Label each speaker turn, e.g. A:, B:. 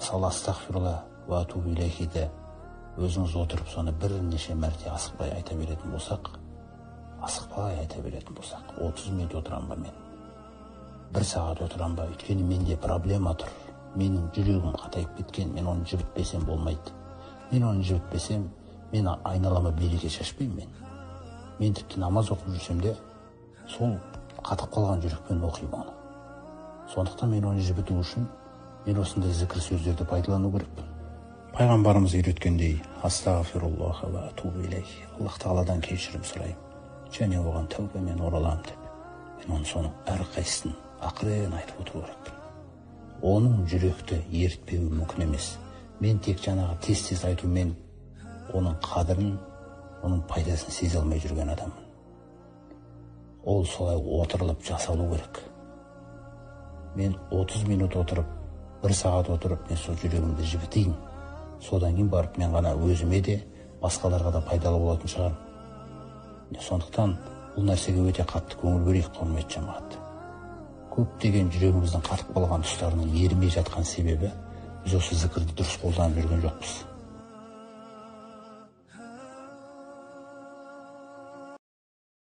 A: мысалы астағфирулла ва атубу илейхиді өзіңіз отырып соны бірнеше мәрте асықпай айта беретін болсақ, 30 минут отырам ба мен, 1 сағат отырам ба, өйткені менде проблема тұр, менің жүрегім қатайып кеткен, мен оны жібітпесем болмайды. Мен оны жібітпесем, мен айналама береке шашпаймын мен тіпті намаз оқып жүрсем де, сол қатып қалған жүрекпен оқимын оны. Сондықтан мен оны жібіту үшін, мен осындай зікір сөздерді пайдалану керекпін. Пайғамбарымыз үйреткендей, астағфируллаха ва атубу илейх, Аллах тағаладан кешірім сұраймын, және оған тәубамен ораламын деп. Мен оны соның әрқайсысын ақырын айтып отыру керекпін. Оның жүректі ерітпеуі мүмкін емес. Мен тек жаңағы тез айтумен оның қадірін, оның пайдасын сезе алмай жүрген адаммын. Ол солай отырылып жасалу керек. Мен 30 минут отырып, 1 сағат отырып, мен сол жүрегімді жібітейін. Содан кейін барып мен ғана өзіме де, басқаларға да пайдалы болатын шығармын. Сондықтан бұл нәрсеге өте қатты көңіл бөлейік, құрметті жамағат. Көптеген жүрегіміздің қатып қалған тұстарының ерімей жатқан себебі, біз осы зікірді дұрыс қолданып жүрген жоқпыз.